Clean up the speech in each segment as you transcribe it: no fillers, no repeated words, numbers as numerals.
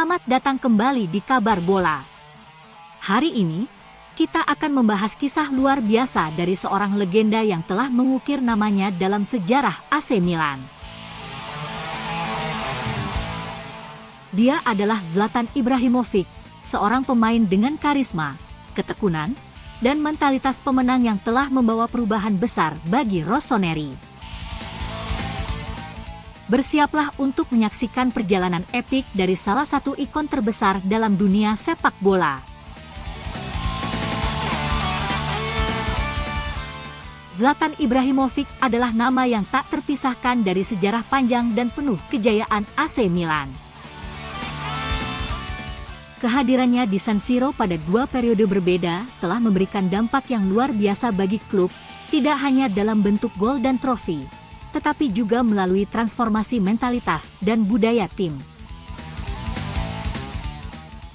Selamat datang kembali di Kabar Bola. Hari ini, kita akan membahas kisah luar biasa dari seorang legenda yang telah mengukir namanya dalam sejarah AC Milan. Dia adalah Zlatan Ibrahimovic, seorang pemain dengan karisma, ketekunan, dan mentalitas pemenang yang telah membawa perubahan besar bagi Rossoneri. Bersiaplah untuk menyaksikan perjalanan epik dari salah satu ikon terbesar dalam dunia sepak bola. Zlatan Ibrahimovic adalah nama yang tak terpisahkan dari sejarah panjang dan penuh kejayaan AC Milan. Kehadirannya di San Siro pada dua periode berbeda telah memberikan dampak yang luar biasa bagi klub, tidak hanya dalam bentuk gol dan trofi, tetapi juga melalui transformasi mentalitas dan budaya tim.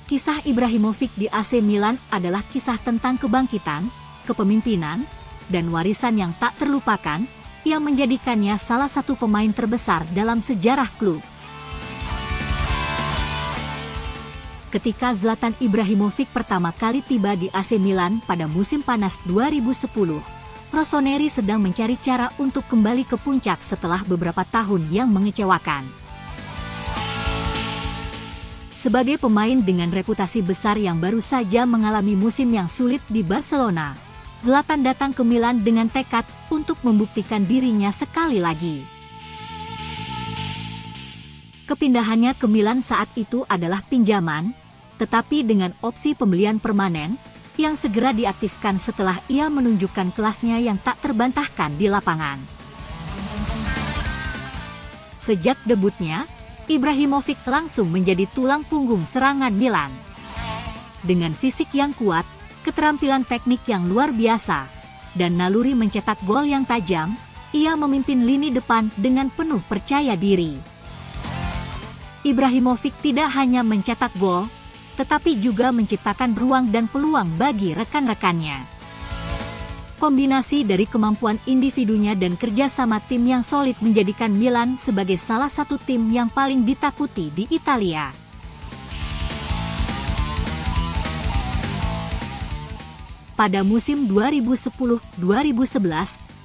Kisah Ibrahimovic di AC Milan adalah kisah tentang kebangkitan, kepemimpinan, dan warisan yang tak terlupakan, yang menjadikannya salah satu pemain terbesar dalam sejarah klub. Ketika Zlatan Ibrahimovic pertama kali tiba di AC Milan pada musim panas 2010, Rossoneri sedang mencari cara untuk kembali ke puncak setelah beberapa tahun yang mengecewakan. Sebagai pemain dengan reputasi besar yang baru saja mengalami musim yang sulit di Barcelona, Zlatan datang ke Milan dengan tekad untuk membuktikan dirinya sekali lagi. Kepindahannya ke Milan saat itu adalah pinjaman, tetapi dengan opsi pembelian permanen, yang segera diaktifkan setelah ia menunjukkan kelasnya yang tak terbantahkan di lapangan. Sejak debutnya, Ibrahimovic langsung menjadi tulang punggung serangan Milan. Dengan fisik yang kuat, keterampilan teknik yang luar biasa, dan naluri mencetak gol yang tajam, ia memimpin lini depan dengan penuh percaya diri. Ibrahimovic tidak hanya mencetak gol, tetapi juga menciptakan ruang dan peluang bagi rekan-rekannya. Kombinasi dari kemampuan individunya dan kerjasama tim yang solid menjadikan Milan sebagai salah satu tim yang paling ditakuti di Italia. Pada musim 2010-2011,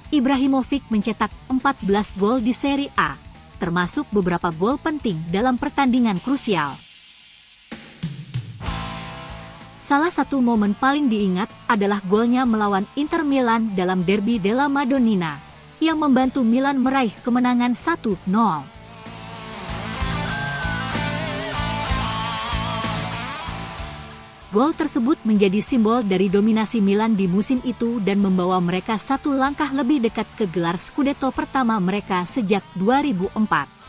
Ibrahimovic mencetak 14 gol di Serie A, termasuk beberapa gol penting dalam pertandingan krusial. Salah satu momen paling diingat adalah golnya melawan Inter Milan dalam Derby della Madonnina, yang membantu Milan meraih kemenangan 1-0. Gol tersebut menjadi simbol dari dominasi Milan di musim itu dan membawa mereka satu langkah lebih dekat ke gelar Scudetto pertama mereka sejak 2004.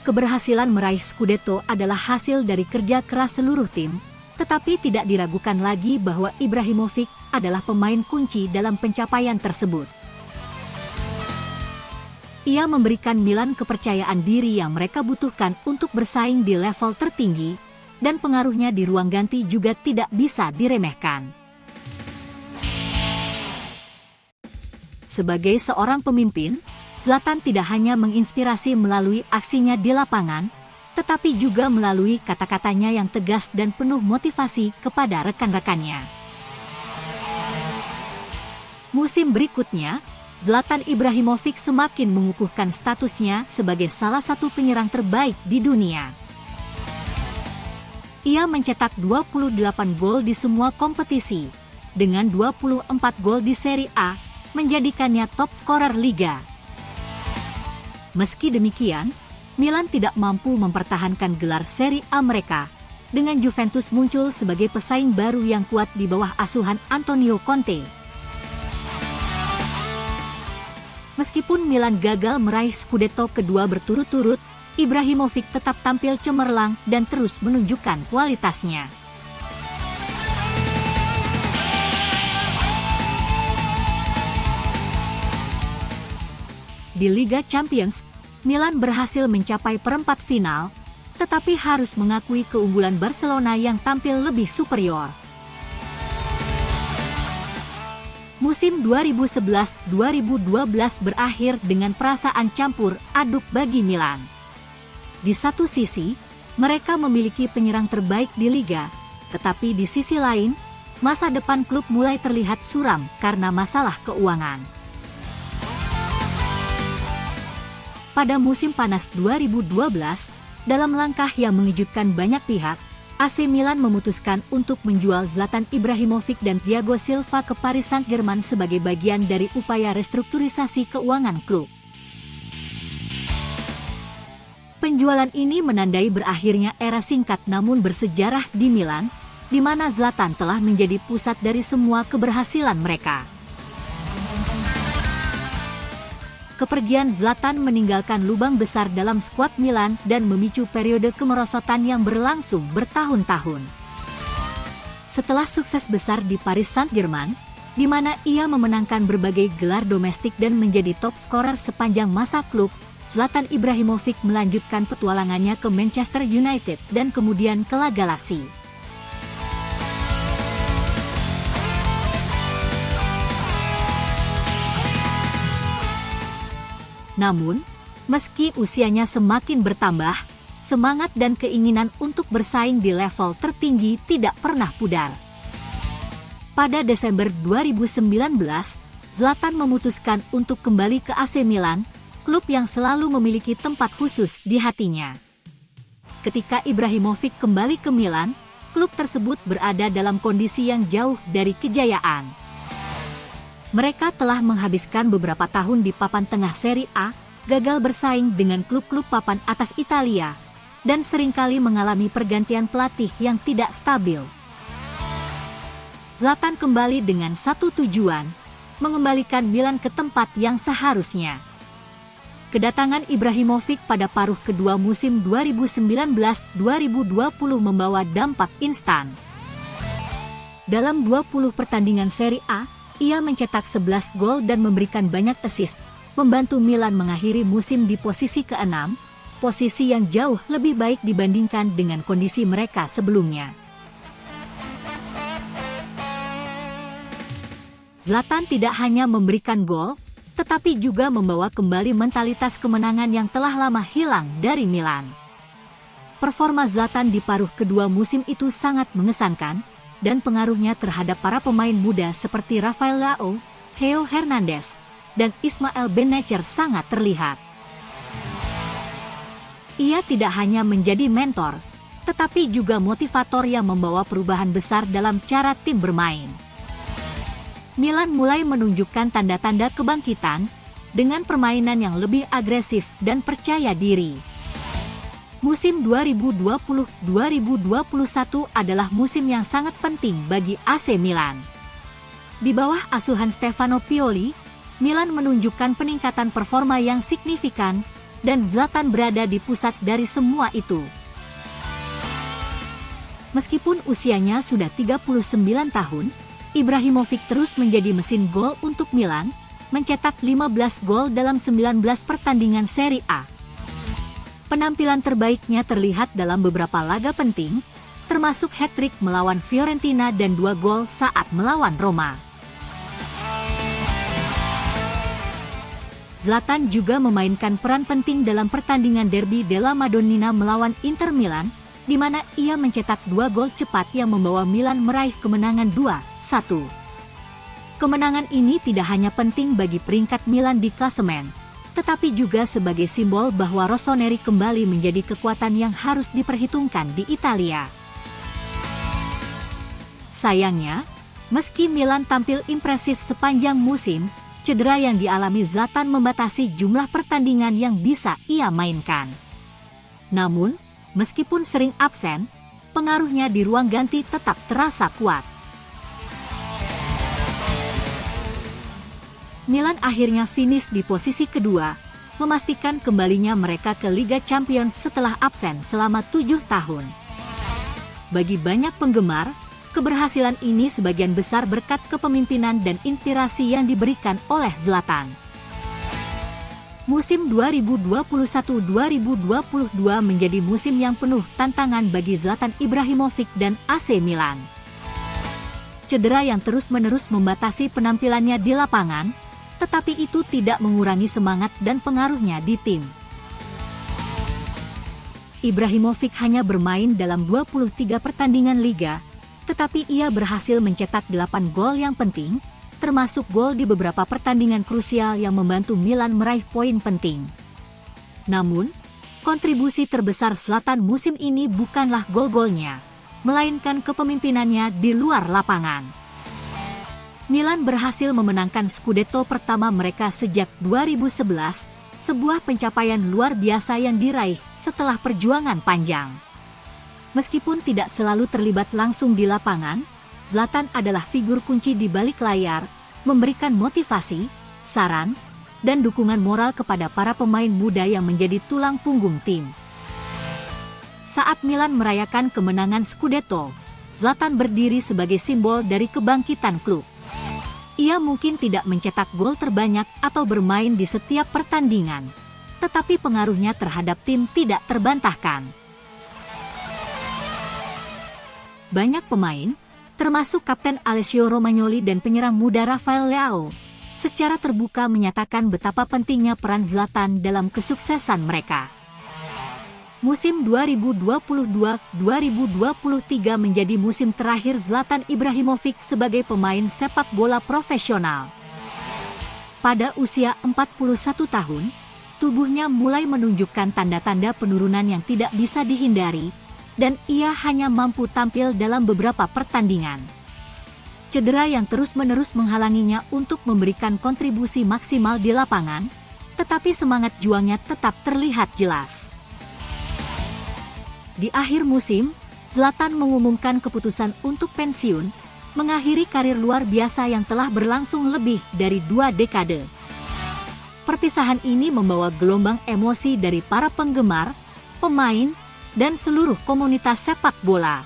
Keberhasilan meraih Scudetto adalah hasil dari kerja keras seluruh tim, tetapi tidak diragukan lagi bahwa Ibrahimovic adalah pemain kunci dalam pencapaian tersebut. Ia memberikan Milan kepercayaan diri yang mereka butuhkan untuk bersaing di level tertinggi, dan pengaruhnya di ruang ganti juga tidak bisa diremehkan. Sebagai seorang pemimpin, Zlatan tidak hanya menginspirasi melalui aksinya di lapangan, tetapi juga melalui kata-katanya yang tegas dan penuh motivasi kepada rekan-rekannya. Musim berikutnya, Zlatan Ibrahimovic semakin mengukuhkan statusnya sebagai salah satu penyerang terbaik di dunia. Ia mencetak 28 gol di semua kompetisi, dengan 24 gol di Serie A, menjadikannya top skorer liga. Meski demikian, Milan tidak mampu mempertahankan gelar Serie A mereka, dengan Juventus muncul sebagai pesaing baru yang kuat di bawah asuhan Antonio Conte. Meskipun Milan gagal meraih Scudetto kedua berturut-turut, Ibrahimovic tetap tampil cemerlang dan terus menunjukkan kualitasnya. Di Liga Champions, Milan berhasil mencapai perempat final, tetapi harus mengakui keunggulan Barcelona yang tampil lebih superior. Musim 2011-2012 berakhir dengan perasaan campur aduk bagi Milan. Di satu sisi, mereka memiliki penyerang terbaik di liga, tetapi di sisi lain, masa depan klub mulai terlihat suram karena masalah keuangan. Pada musim panas 2012, dalam langkah yang mengejutkan banyak pihak, AC Milan memutuskan untuk menjual Zlatan Ibrahimovic dan Thiago Silva ke Paris Saint-Germain sebagai bagian dari upaya restrukturisasi keuangan klub. Penjualan ini menandai berakhirnya era singkat namun bersejarah di Milan, di mana Zlatan telah menjadi pusat dari semua keberhasilan mereka. Kepergian Zlatan meninggalkan lubang besar dalam skuad Milan dan memicu periode kemerosotan yang berlangsung bertahun-tahun. Setelah sukses besar di Paris Saint-Germain, di mana ia memenangkan berbagai gelar domestik dan menjadi top skorer sepanjang masa klub, Zlatan Ibrahimovic melanjutkan petualangannya ke Manchester United dan kemudian ke La Galaxy. Namun, meski usianya semakin bertambah, semangat dan keinginan untuk bersaing di level tertinggi tidak pernah pudar. Pada Desember 2019, Zlatan memutuskan untuk kembali ke AC Milan, klub yang selalu memiliki tempat khusus di hatinya. Ketika Ibrahimovic kembali ke Milan, klub tersebut berada dalam kondisi yang jauh dari kejayaan. Mereka telah menghabiskan beberapa tahun di papan tengah Serie A, gagal bersaing dengan klub-klub papan atas Italia, dan seringkali mengalami pergantian pelatih yang tidak stabil. Zlatan kembali dengan satu tujuan, mengembalikan Milan ke tempat yang seharusnya. Kedatangan Ibrahimovic pada paruh kedua musim 2019-2020 membawa dampak instan. Dalam 20 pertandingan Serie A, ia mencetak 11 gol dan memberikan banyak assist, membantu Milan mengakhiri musim di posisi ke-6, posisi yang jauh lebih baik dibandingkan dengan kondisi mereka sebelumnya. Zlatan tidak hanya memberikan gol, tetapi juga membawa kembali mentalitas kemenangan yang telah lama hilang dari Milan. Performa Zlatan di paruh kedua musim itu sangat mengesankan, dan pengaruhnya terhadap para pemain muda seperti Rafael Leao, Theo Hernandez, dan Ismail Benacer sangat terlihat. Ia tidak hanya menjadi mentor, tetapi juga motivator yang membawa perubahan besar dalam cara tim bermain. Milan mulai menunjukkan tanda-tanda kebangkitan, dengan permainan yang lebih agresif dan percaya diri. Musim 2020-2021 adalah musim yang sangat penting bagi AC Milan. Di bawah asuhan Stefano Pioli, Milan menunjukkan peningkatan performa yang signifikan, dan Zlatan berada di pusat dari semua itu. Meskipun usianya sudah 39 tahun, Ibrahimovic terus menjadi mesin gol untuk Milan, mencetak 15 gol dalam 19 pertandingan Serie A. Penampilan terbaiknya terlihat dalam beberapa laga penting, termasuk hat-trick melawan Fiorentina dan 2 gol saat melawan Roma. Zlatan juga memainkan peran penting dalam pertandingan Derby della Madonnina melawan Inter Milan, di mana ia mencetak 2 gol cepat yang membawa Milan meraih kemenangan 2-1. Kemenangan ini tidak hanya penting bagi peringkat Milan di klasemen, tetapi juga sebagai simbol bahwa Rossoneri kembali menjadi kekuatan yang harus diperhitungkan di Italia. Sayangnya, meski Milan tampil impresif sepanjang musim, cedera yang dialami Zlatan membatasi jumlah pertandingan yang bisa ia mainkan. Namun, meskipun sering absen, pengaruhnya di ruang ganti tetap terasa kuat. Milan akhirnya finish di posisi kedua, memastikan kembalinya mereka ke Liga Champions setelah absen selama 7 tahun. Bagi banyak penggemar, keberhasilan ini sebagian besar berkat kepemimpinan dan inspirasi yang diberikan oleh Zlatan. Musim 2021-2022 menjadi musim yang penuh tantangan bagi Zlatan Ibrahimovic dan AC Milan. Cedera yang terus-menerus membatasi penampilannya di lapangan, tetapi itu tidak mengurangi semangat dan pengaruhnya di tim. Ibrahimovic hanya bermain dalam 23 pertandingan liga, tetapi ia berhasil mencetak 8 gol yang penting, termasuk gol di beberapa pertandingan krusial yang membantu Milan meraih poin penting. Namun, kontribusi terbesar Zlatan musim ini bukanlah gol-golnya, melainkan kepemimpinannya di luar lapangan. Milan berhasil memenangkan Scudetto pertama mereka sejak 2011, sebuah pencapaian luar biasa yang diraih setelah perjuangan panjang. Meskipun tidak selalu terlibat langsung di lapangan, Zlatan adalah figur kunci di balik layar, memberikan motivasi, saran, dan dukungan moral kepada para pemain muda yang menjadi tulang punggung tim. Saat Milan merayakan kemenangan Scudetto, Zlatan berdiri sebagai simbol dari kebangkitan klub. Ia mungkin tidak mencetak gol terbanyak atau bermain di setiap pertandingan, tetapi pengaruhnya terhadap tim tidak terbantahkan. Banyak pemain, termasuk Kapten Alessio Romagnoli dan penyerang muda Rafael Leao, secara terbuka menyatakan betapa pentingnya peran Zlatan dalam kesuksesan mereka. Musim 2022-2023 menjadi musim terakhir Zlatan Ibrahimovic sebagai pemain sepak bola profesional. Pada usia 41 tahun, tubuhnya mulai menunjukkan tanda-tanda penurunan yang tidak bisa dihindari, dan ia hanya mampu tampil dalam beberapa pertandingan. Cedera yang terus-menerus menghalanginya untuk memberikan kontribusi maksimal di lapangan, tetapi semangat juangnya tetap terlihat jelas. Di akhir musim, Zlatan mengumumkan keputusan untuk pensiun, mengakhiri karir luar biasa yang telah berlangsung lebih dari 2 dekade. Perpisahan ini membawa gelombang emosi dari para penggemar, pemain, dan seluruh komunitas sepak bola.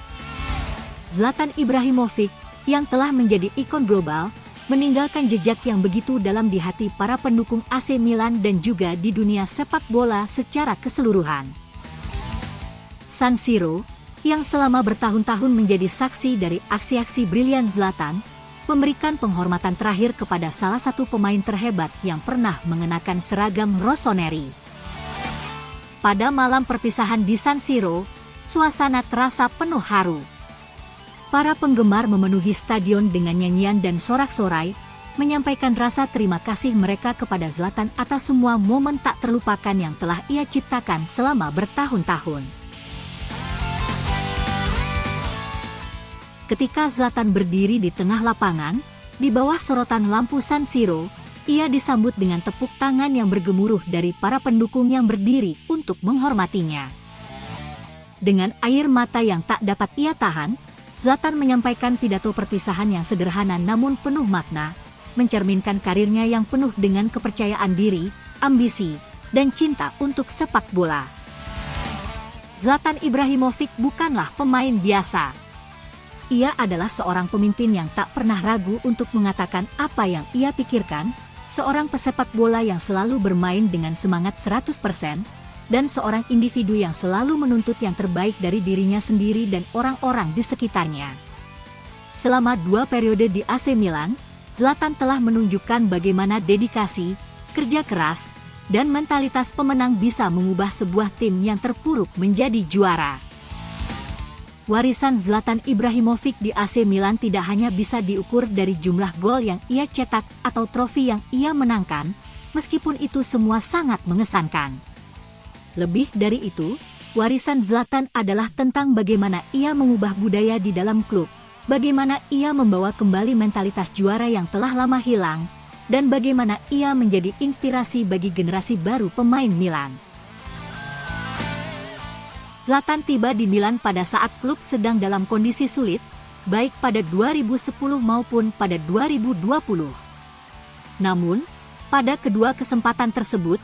Zlatan Ibrahimovic, yang telah menjadi ikon global, meninggalkan jejak yang begitu dalam di hati para pendukung AC Milan dan juga di dunia sepak bola secara keseluruhan. San Siro, yang selama bertahun-tahun menjadi saksi dari aksi-aksi brilian Zlatan, memberikan penghormatan terakhir kepada salah satu pemain terhebat yang pernah mengenakan seragam rossoneri. Pada malam perpisahan di San Siro, suasana terasa penuh haru. Para penggemar memenuhi stadion dengan nyanyian dan sorak-sorai, menyampaikan rasa terima kasih mereka kepada Zlatan atas semua momen tak terlupakan yang telah ia ciptakan selama bertahun-tahun. Ketika Zlatan berdiri di tengah lapangan, di bawah sorotan lampu San Siro, ia disambut dengan tepuk tangan yang bergemuruh dari para pendukung yang berdiri untuk menghormatinya. Dengan air mata yang tak dapat ia tahan, Zlatan menyampaikan pidato perpisahan yang sederhana namun penuh makna, mencerminkan karirnya yang penuh dengan kepercayaan diri, ambisi, dan cinta untuk sepak bola. Zlatan Ibrahimovic bukanlah pemain biasa. Ia adalah seorang pemimpin yang tak pernah ragu untuk mengatakan apa yang ia pikirkan, seorang pesepak bola yang selalu bermain dengan semangat 100%, dan seorang individu yang selalu menuntut yang terbaik dari dirinya sendiri dan orang-orang di sekitarnya. Selama 2 periode di AC Milan, Zlatan telah menunjukkan bagaimana dedikasi, kerja keras, dan mentalitas pemenang bisa mengubah sebuah tim yang terpuruk menjadi juara. Warisan Zlatan Ibrahimovic di AC Milan tidak hanya bisa diukur dari jumlah gol yang ia cetak atau trofi yang ia menangkan, meskipun itu semua sangat mengesankan. Lebih dari itu, warisan Zlatan adalah tentang bagaimana ia mengubah budaya di dalam klub, bagaimana ia membawa kembali mentalitas juara yang telah lama hilang, dan bagaimana ia menjadi inspirasi bagi generasi baru pemain Milan. Zlatan tiba di Milan pada saat klub sedang dalam kondisi sulit, baik pada 2010 maupun pada 2020. Namun, pada kedua kesempatan tersebut,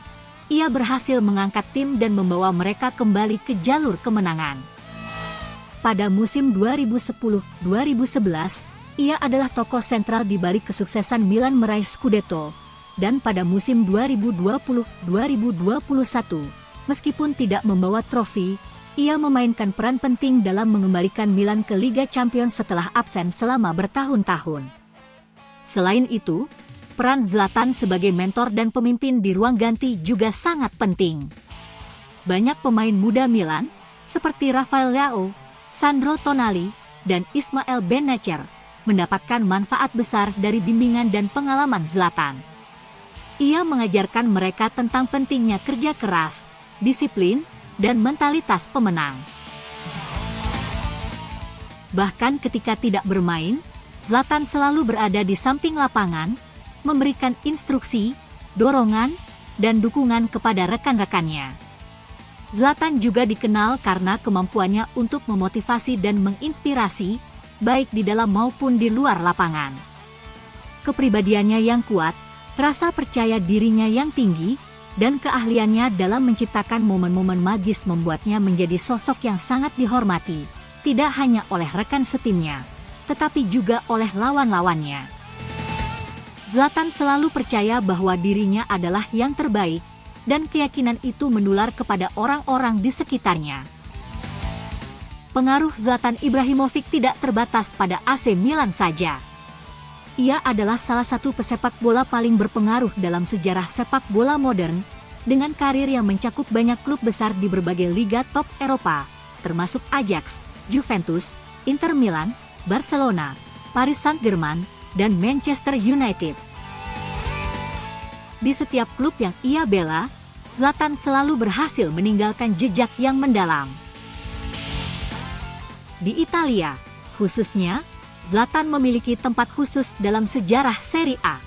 ia berhasil mengangkat tim dan membawa mereka kembali ke jalur kemenangan. Pada musim 2010-2011, ia adalah tokoh sentral di balik kesuksesan Milan meraih Scudetto, dan pada musim 2020-2021, meskipun tidak membawa trofi, ia memainkan peran penting dalam mengembalikan Milan ke Liga Champions setelah absen selama bertahun-tahun. Selain itu, peran Zlatan sebagai mentor dan pemimpin di ruang ganti juga sangat penting. Banyak pemain muda Milan, seperti Rafael Leao, Sandro Tonali, dan Ismail Benacer, mendapatkan manfaat besar dari bimbingan dan pengalaman Zlatan. Ia mengajarkan mereka tentang pentingnya kerja keras, disiplin, dan mentalitas pemenang. Bahkan ketika tidak bermain, Zlatan selalu berada di samping lapangan, memberikan instruksi, dorongan, dan dukungan kepada rekan-rekannya. Zlatan juga dikenal karena kemampuannya untuk memotivasi dan menginspirasi, baik di dalam maupun di luar lapangan. Kepribadiannya yang kuat, rasa percaya dirinya yang tinggi, dan keahliannya dalam menciptakan momen-momen magis membuatnya menjadi sosok yang sangat dihormati, tidak hanya oleh rekan setimnya, tetapi juga oleh lawan-lawannya. Zlatan selalu percaya bahwa dirinya adalah yang terbaik, dan keyakinan itu menular kepada orang-orang di sekitarnya. Pengaruh Zlatan Ibrahimovic tidak terbatas pada AC Milan saja. Ia adalah salah satu pesepak bola paling berpengaruh dalam sejarah sepak bola modern, dengan karir yang mencakup banyak klub besar di berbagai liga top Eropa, termasuk Ajax, Juventus, Inter Milan, Barcelona, Paris Saint-Germain, dan Manchester United. Di setiap klub yang ia bela, Zlatan selalu berhasil meninggalkan jejak yang mendalam. Di Italia, khususnya, Zlatan memiliki tempat khusus dalam sejarah Serie A.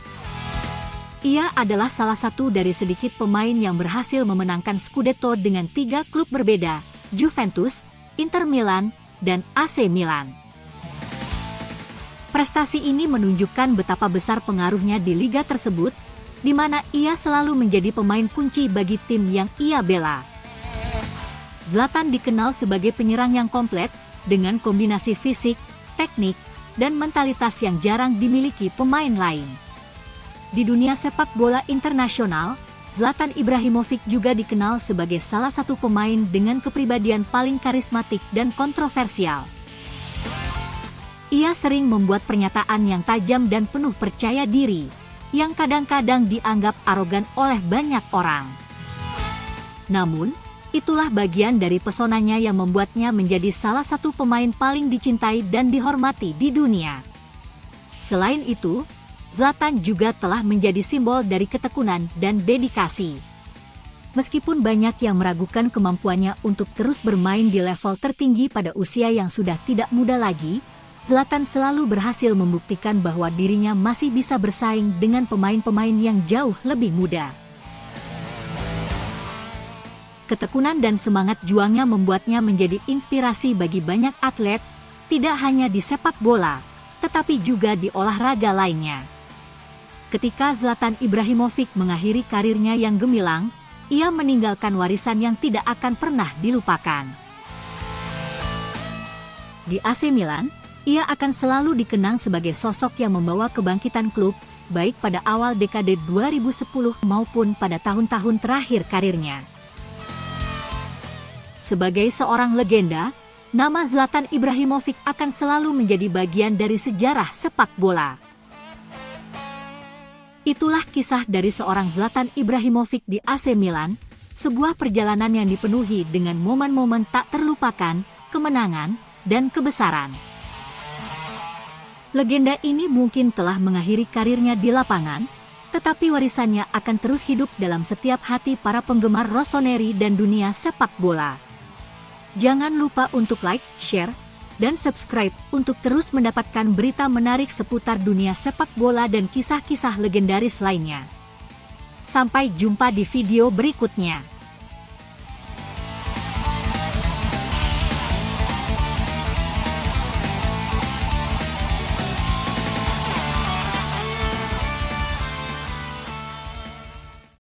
Ia adalah salah satu dari sedikit pemain yang berhasil memenangkan Scudetto dengan 3 klub berbeda, Juventus, Inter Milan, dan AC Milan. Prestasi ini menunjukkan betapa besar pengaruhnya di liga tersebut, di mana ia selalu menjadi pemain kunci bagi tim yang ia bela. Zlatan dikenal sebagai penyerang yang komplit, dengan kombinasi fisik, teknik, dan mentalitas yang jarang dimiliki pemain lain. Di dunia sepak bola internasional, Zlatan Ibrahimovic juga dikenal sebagai salah satu pemain dengan kepribadian paling karismatik dan kontroversial. Ia sering membuat pernyataan yang tajam dan penuh percaya diri, yang kadang-kadang dianggap arogan oleh banyak orang. Namun, itulah bagian dari pesonanya yang membuatnya menjadi salah satu pemain paling dicintai dan dihormati di dunia. Selain itu, Zlatan juga telah menjadi simbol dari ketekunan dan dedikasi. Meskipun banyak yang meragukan kemampuannya untuk terus bermain di level tertinggi pada usia yang sudah tidak muda lagi, Zlatan selalu berhasil membuktikan bahwa dirinya masih bisa bersaing dengan pemain-pemain yang jauh lebih muda. Ketekunan dan semangat juangnya membuatnya menjadi inspirasi bagi banyak atlet, tidak hanya di sepak bola, tetapi juga di olahraga lainnya. Ketika Zlatan Ibrahimovic mengakhiri karirnya yang gemilang, ia meninggalkan warisan yang tidak akan pernah dilupakan. Di AC Milan, ia akan selalu dikenang sebagai sosok yang membawa kebangkitan klub, baik pada awal dekade 2010 maupun pada tahun-tahun terakhir karirnya. Sebagai seorang legenda, nama Zlatan Ibrahimovic akan selalu menjadi bagian dari sejarah sepak bola. Itulah kisah dari seorang Zlatan Ibrahimovic di AC Milan, sebuah perjalanan yang dipenuhi dengan momen-momen tak terlupakan, kemenangan, dan kebesaran. Legenda ini mungkin telah mengakhiri karirnya di lapangan, tetapi warisannya akan terus hidup dalam setiap hati para penggemar rossoneri dan dunia sepak bola. Jangan lupa untuk like, share, dan subscribe untuk terus mendapatkan berita menarik seputar dunia sepak bola dan kisah-kisah legendaris lainnya. Sampai jumpa di video berikutnya.